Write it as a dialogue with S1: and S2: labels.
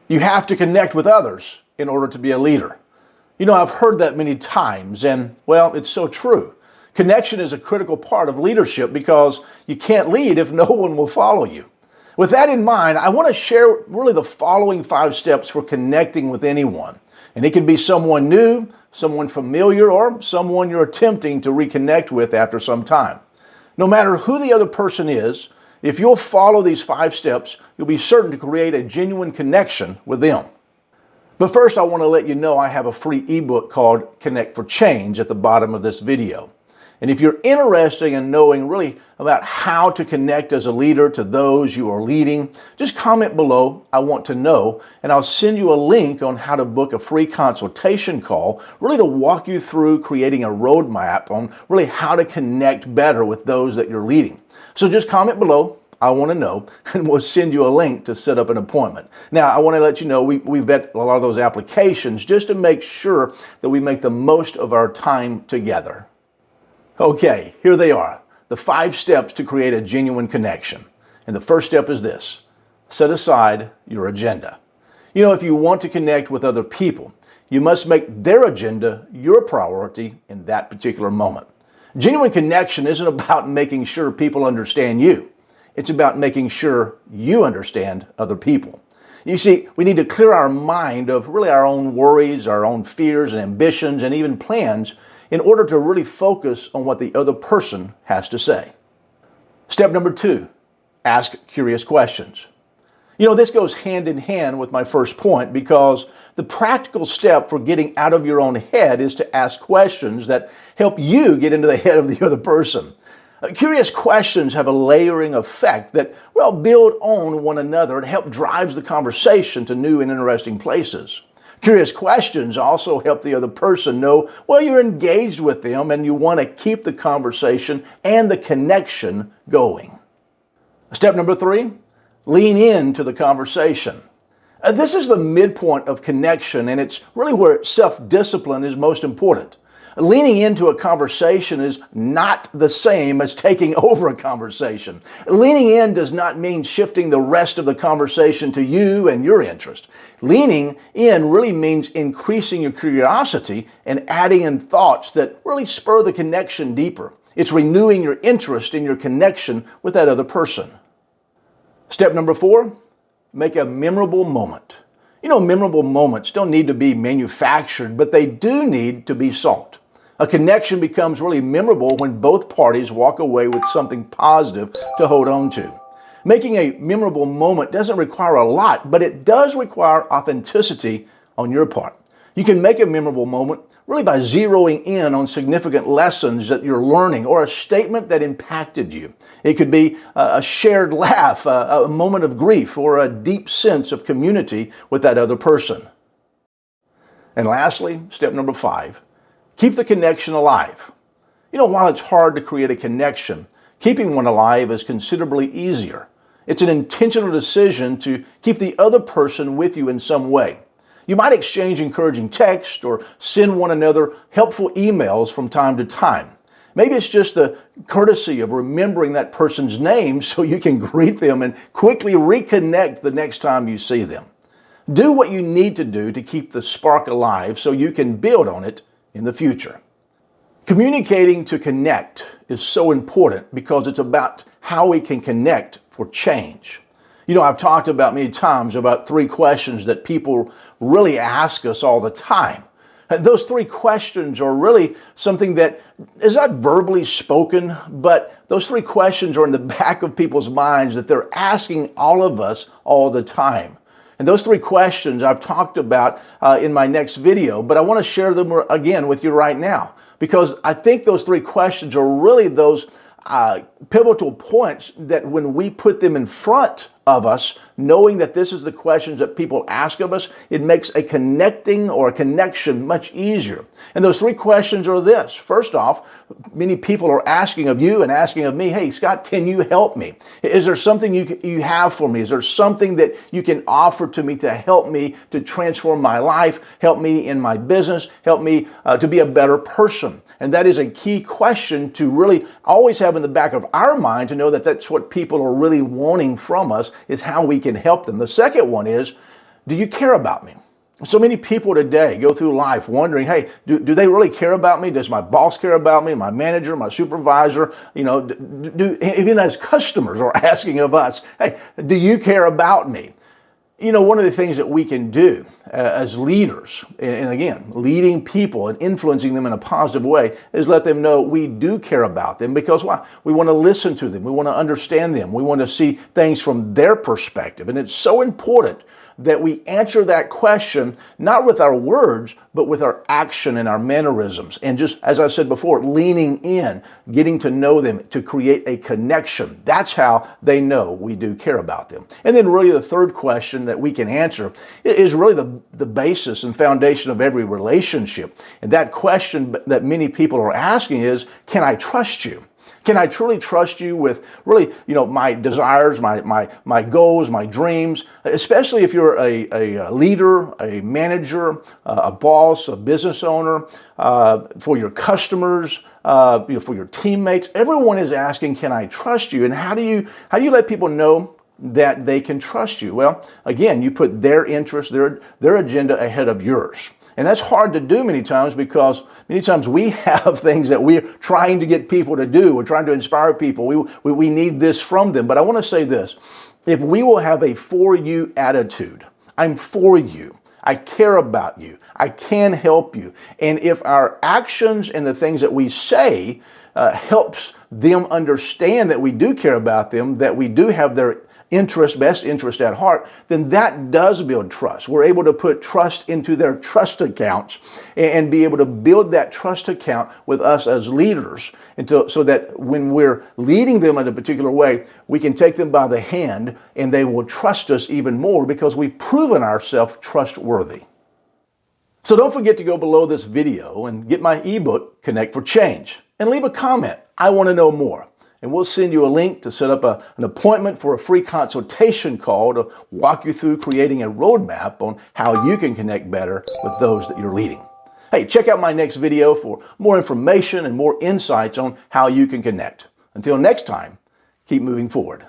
S1: You have to connect with others in order to be a leader. I've heard that many times, and well, it's so true. Connection is a critical part of leadership because you can't lead if no one will follow you. With that in mind, I want to share really the following 5 steps for connecting with anyone. And it can be someone new, someone familiar, or someone you're attempting to reconnect with after some time. No matter who the other person is, if you'll follow these 5 steps, you'll be certain to create a genuine connection with them. But first, I want to let you know I have a free ebook called Connect for Change at the bottom of this video. And if you're interested in knowing really about how to connect as a leader to those you are leading, just comment below, "I want to know," and I'll send you a link on how to book a free consultation call, really to walk you through creating a roadmap on really how to connect better with those that you're leading. So just comment below, "I want to know," and we'll send you a link to set up an appointment. Now, I want to let you know we vet a lot of those applications just to make sure that we make the most of our time together. Okay, here they are, the 5 steps to create a genuine connection. And the first step is this: set aside your agenda. If you want to connect with other people, you must make their agenda your priority in that particular moment. Genuine connection isn't about making sure people understand you. It's about making sure you understand other people. You see, we need to clear our mind of really our own worries, our own fears and ambitions, and even plans in order to really focus on what the other person has to say. Step number 2, ask curious questions. This goes hand in hand with my first point because the practical step for getting out of your own head is to ask questions that help you get into the head of the other person. Curious questions have a layering effect that, build on one another and help drive the conversation to new and interesting places. Curious questions also help the other person know, you're engaged with them and you want to keep the conversation and the connection going. Step number 3, lean into the conversation. This is the midpoint of connection, and it's really where self-discipline is most important. Leaning into a conversation is not the same as taking over a conversation. Leaning in does not mean shifting the rest of the conversation to you and your interest. Leaning in really means increasing your curiosity and adding in thoughts that really spur the connection deeper. It's renewing your interest in your connection with that other person. Step number 4, make a memorable moment. Memorable moments don't need to be manufactured, but they do need to be sought. A connection becomes really memorable when both parties walk away with something positive to hold on to. Making a memorable moment doesn't require a lot, but it does require authenticity on your part. You can make a memorable moment really by zeroing in on significant lessons that you're learning or a statement that impacted you. It could be a shared laugh, a moment of grief, or a deep sense of community with that other person. And lastly, step number 5, keep the connection alive. While it's hard to create a connection, keeping one alive is considerably easier. It's an intentional decision to keep the other person with you in some way. You might exchange encouraging text or send one another helpful emails from time to time. Maybe it's just the courtesy of remembering that person's name so you can greet them and quickly reconnect the next time you see them. Do what you need to do to keep the spark alive so you can build on it in the future. Communicating to connect is so important because it's about how we can connect for change. I've talked about many times about 3 questions that people really ask us all the time. And those 3 questions are really something that is not verbally spoken, but those 3 questions are in the back of people's minds that they're asking all of us all the time. And those 3 questions I've talked about in my next video, but I want to share them again with you right now because I think those 3 questions are really those pivotal points that when we put them in front of us, knowing that this is the questions that people ask of us, it makes a connecting or a connection much easier. And those 3 questions are this. First off, many people are asking of you and asking of me, hey, Scott, can you help me? Is there something you have for me? Is there something that you can offer to me to help me to transform my life, help me in my business, help me to be a better person? And that is a key question to really always have in the back of our mind, to know that that's what people are really wanting from us, is how we can help them. The second one is, Do you care about me? So many people today go through life wondering, hey, do they really care about me? Does my boss care about me? My manager, my supervisor, even as customers are asking of us, hey, do you care about me? One of the things that we can do as leaders, and again, leading people and influencing them in a positive way, is let them know we do care about them. Because why? We want to listen to them. We want to understand them. We want to see things from their perspective. And it's so important that we answer that question, not with our words, but with our action and our mannerisms. And just, as I said before, leaning in, getting to know them to create a connection. That's how they know we do care about them. And then really the third question that we can answer is really the basis and foundation of every relationship. And that question that many people are asking is, can I trust you? Can I truly trust you with really, my desires, my goals, my dreams, especially if you're a leader, a manager, a boss, a business owner, for your customers, for your teammates. Everyone is asking, can I trust you? And how do you let people know that they can trust you? Well, again, you put their interests, their agenda ahead of yours. And that's hard to do many times because many times we have things that we're trying to get people to do. We're trying to inspire people. We need this from them. But I want to say this. If we will have a for you attitude, I'm for you, I care about you, I can help you. And if our actions and the things that we say helps them understand that we do care about them, that we do have their best interest at heart, then that does build trust. We're able to put trust into their trust accounts and be able to build that trust account with us as leaders so that when we're leading them in a particular way, we can take them by the hand and they will trust us even more because we've proven ourselves trustworthy. So don't forget to go below this video and get my ebook, Connect for Change, and leave a comment. I want to know more. And we'll send you a link to set up an appointment for a free consultation call to walk you through creating a roadmap on how you can connect better with those that you're leading. Hey, check out my next video for more information and more insights on how you can connect. Until next time, keep moving forward.